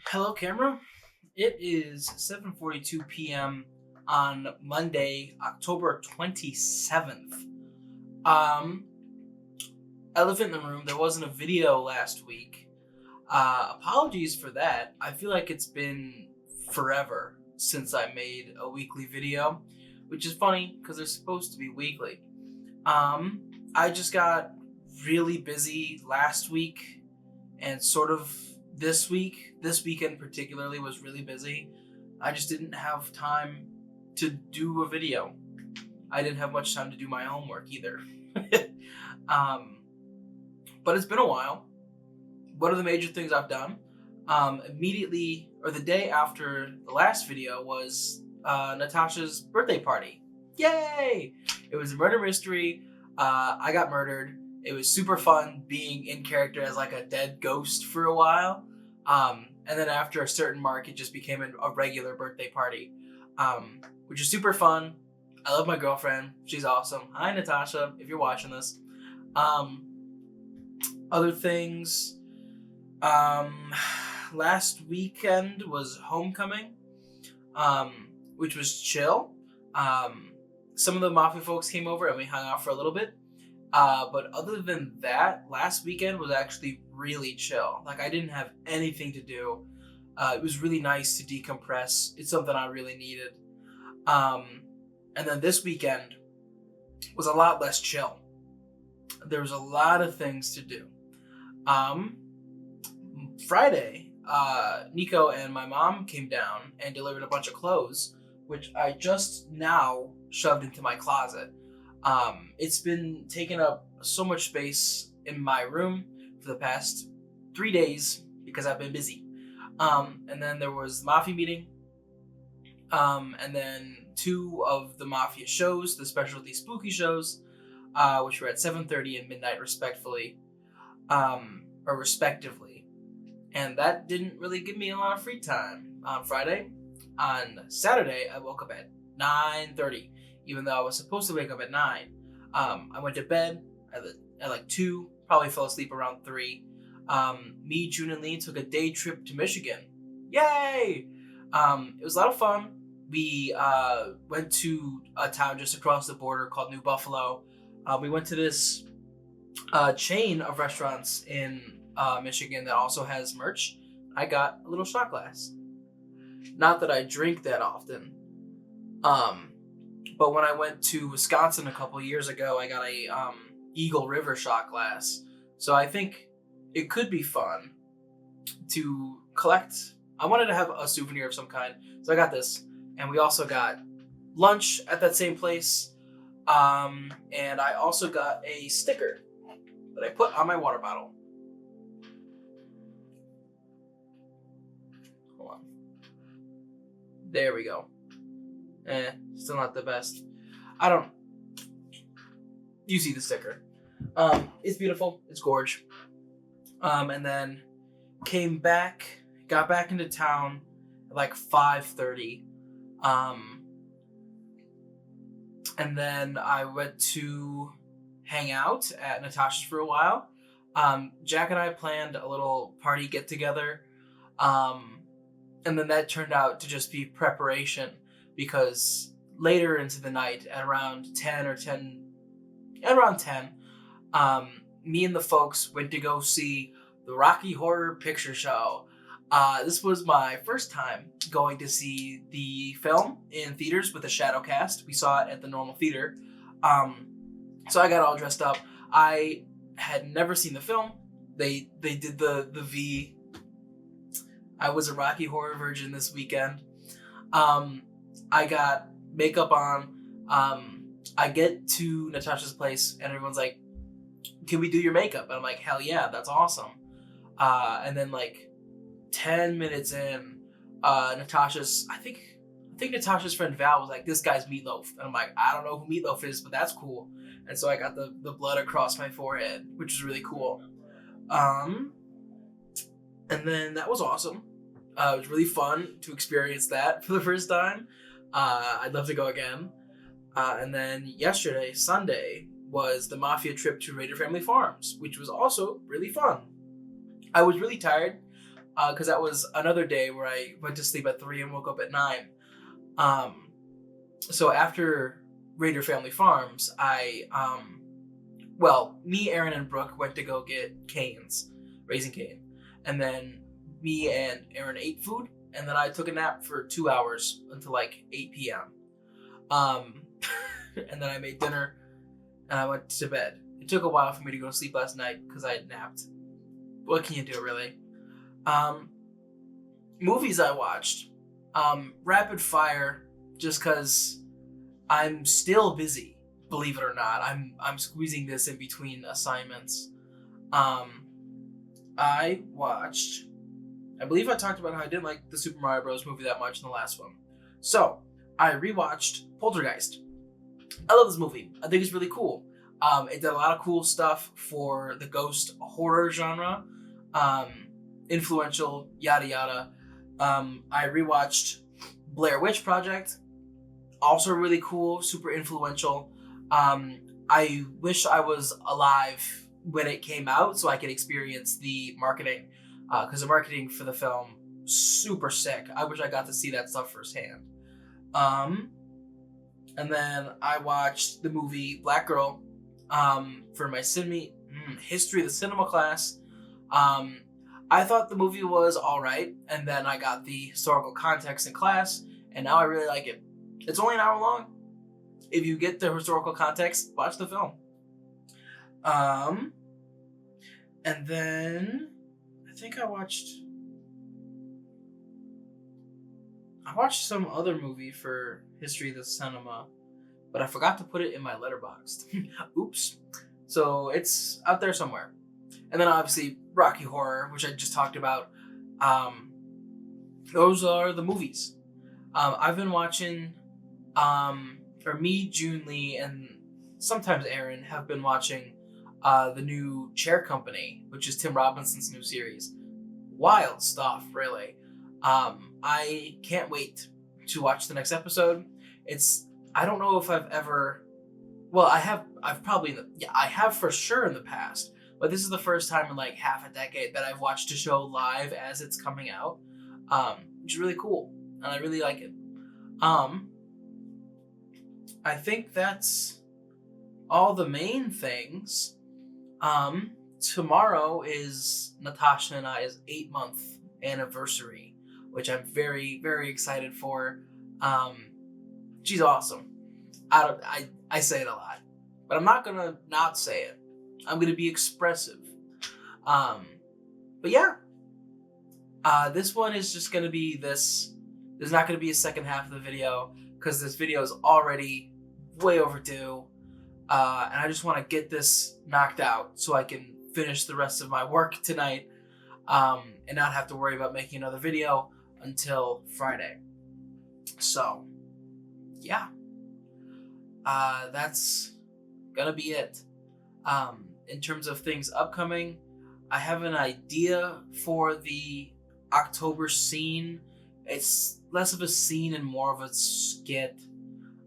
Hello, camera. It is 7:42 p.m. on Monday, October 27th. Um, Elephant in the room. There wasn't a video last week. Apologies for that. I feel like it's been forever since I made a weekly video, which is funny because they're supposed to be weekly. Um, I just got really busy last week and sort of this week. This weekend particularly was really busy. I just didn't have time to do a video. I didn't have much time to do my homework either. um, but it's been a while. One of the major things I've done immediately or the day after the last video was Natasha's birthday party. Yay! It was a murder mystery. I got murdered. It was super fun being in character as like a dead ghost for a while. And then after a certain mark, it just became a regular birthday party, which is super fun. I love my girlfriend. She's awesome. Hi, Natasha, if you're watching this. Um, Other things. Um, Last weekend was homecoming, which was chill. Some of the Mafia folks came over and we hung out for a little bit. But other than that, last weekend was actually really chill. Like, I didn't have anything to do. It was really nice to decompress. It's something I really needed. And then this weekend was a lot less chill. There was a lot of things to do. Friday, Nico and my mom came down and delivered a bunch of clothes, which I just now shoved into my closet. It's been taking up so much space in my room for the past 3 days because I've been busy. And then there was the Mafia meeting, and then two of the Mafia shows, the specialty spooky shows, which were at 7:30 and midnight respectively. And that didn't really give me a lot of free time on Friday. On Saturday, I woke up at 9:30, even though I was supposed to wake up at 9. I went to bed at like 2, probably fell asleep around 3. Me, June, and Lee took a day trip to Michigan. Yay! It was a lot of fun. We went to a town just across the border called New Buffalo. We went to this chain of restaurants in Michigan that also has merch. I got a little shot glass. Not that I drink that often. But when I went to Wisconsin a couple years ago, I got a Eagle River shot glass. So I think it could be fun to collect. I wanted to have a souvenir of some kind, so I got this. And we also got lunch at that same place. And I also got a sticker that I put on my water bottle. Hold on. There we go. Still not the best. You see the sticker. It's beautiful. It's gorge. And then got back into town at like 5:30. And then I went to hang out at Natasha's for a while. Jack and I planned a little party get together. And then that turned out to just be preparation because later into the night at around 10, me and the folks went to go see the Rocky Horror Picture Show. This was my first time going to see the film in theaters with a shadow cast. We saw it at the normal theater. So I got all dressed up. I had never seen the film. They did the V. I was a Rocky Horror virgin this weekend. I got makeup on. I get to Natasha's place and everyone's like, "Can we do your makeup?" And I'm like, "Hell yeah, that's awesome." And then like 10 minutes in, I think Natasha's friend Val was like, "This guy's Meatloaf," and I'm like, "I don't know who Meatloaf is, but that's cool." And so I got the blood across my forehead, which is really cool. And then that was awesome. It was really fun to experience that for the first time. I'd love to go again. And then yesterday, Sunday, was the Mafia trip to Raider Family Farms, which was also really fun. I was really tired, because that was another day where I went to sleep at 3 and woke up at 9. Um, so after Raider Family Farms, me, Aaron, and Brooke went to go get Cane's, Raising Cane, and then me and Aaron ate food, and then I took a nap for 2 hours until like 8 p.m. And then I made dinner, and I went to bed. It took a while for me to go to sleep last night because I had napped. What can you do, really? Movies I watched. Rapid fire, just because I'm still busy, believe it or not. I'm squeezing this in between assignments. I believe I talked about how I didn't like the Super Mario Bros. Movie that much in the last one. So, I rewatched Poltergeist. I love this movie. I think it's really cool. It did a lot of cool stuff for the ghost horror genre. Influential, yada yada. I rewatched Blair Witch Project. Also really cool, super influential. I wish I was alive when it came out so I could experience the marketing. Because the marketing for the film, super sick. I wish I got to see that stuff firsthand. And then I watched the movie Black Girl for my history of the cinema class. I thought the movie was alright, and then I got the historical context in class, and now I really like it. It's only an hour long. If you get the historical context, watch the film. And then I think I watched some other movie for history of the cinema, but I forgot to put it in my letterboxd. Oops. So it's out there somewhere. And then obviously Rocky Horror, which I just talked about. Those are the movies. I've been watching, me, June Lee, and sometimes Aaron have been watching the new Chair Company, which is Tim Robinson's new series. Wild stuff, really. I can't wait to watch the next episode. I don't know if I've ever, I have for sure in the past, but this is the first time in like half a decade that I've watched a show live as it's coming out, which is really cool, and I really like it. I think that's all the main things. Tomorrow is Natasha and I's 8-month anniversary, which I'm very, very excited for. She's awesome. I say it a lot, but I'm not gonna not say it. I'm gonna be expressive. But yeah, this one is just gonna be this. There's not gonna be a second half of the video because this video is already way overdue, and I just want to get this knocked out so I can finish the rest of my work tonight, and not have to worry about making another video until Friday. So, yeah, that's gonna be it. In terms of things upcoming, I have an idea for the October scene. It's less of a scene and more of a skit.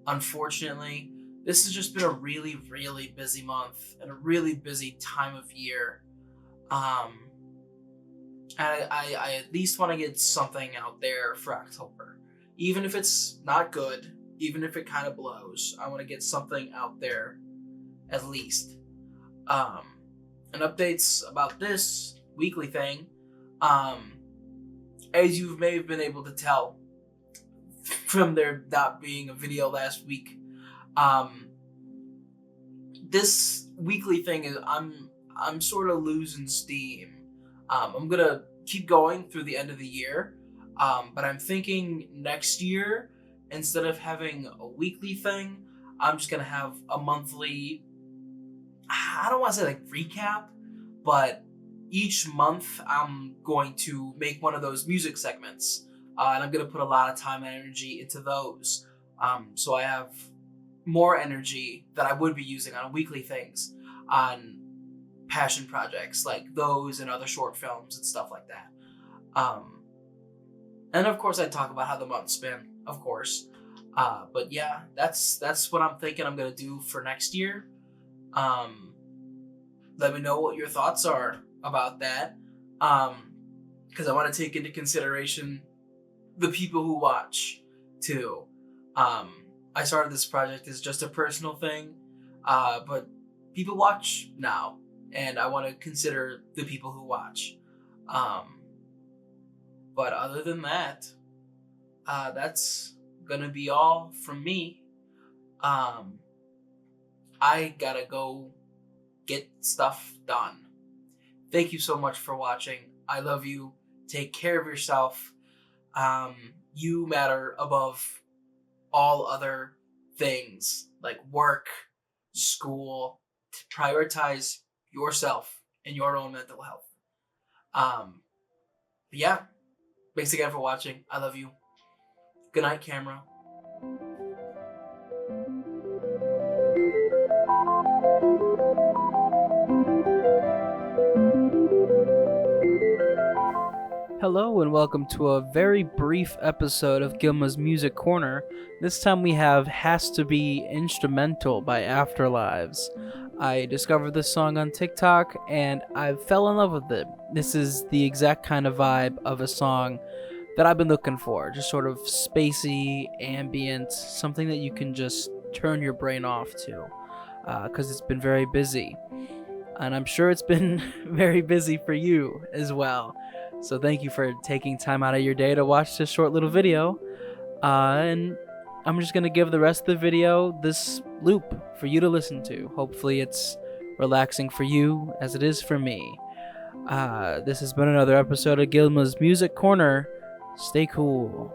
Unfortunately, this has just been a really, really busy month and a really busy time of year. And I at least want to get something out there for October. Even if it's not good, even if it kind of blows, I want to get something out there at least. And updates about this weekly thing. As you may have been able to tell from there not being a video last week, this weekly thing is I'm sort of losing steam. I'm gonna keep going through the end of the year, but I'm thinking next year, instead of having a weekly thing, I'm just gonna have a monthly. I don't want to say like recap, but each month I'm going to make one of those music segments, and I'm going to put a lot of time and energy into those, so I have more energy that I would be using on weekly things, on passion projects like those and other short films and stuff like that. And of course I talk about how the month's been, of course. But yeah, that's what I'm thinking I'm going to do for next year. Let me know what your thoughts are about that. because I want to take into consideration the people who watch too. I started this project as just a personal thing, but people watch now, and I want to consider the people who watch. Um, but other than that, that's gonna be all from me. Um, I gotta go get stuff done. Thank you so much for watching. I love you. Take care of yourself. You matter above all other things like work, school. Prioritize yourself and your own mental health. But yeah, thanks again for watching. I love you. Good night, camera. Hello and welcome to a very brief episode of Gilma's Music Corner. This time we have Has to Be Instrumental by Afterlives. I discovered this song on TikTok and I fell in love with it. This is the exact kind of vibe of a song that I've been looking for. Just sort of spacey, ambient, something that you can just turn your brain off to. Because it's been very busy. And I'm sure it's been very busy for you as well. So thank you for taking time out of your day to watch this short little video. And I'm just going to give the rest of the video this loop for you to listen to. Hopefully it's relaxing for you as it is for me. This has been another episode of Gilma's Music Corner. Stay cool.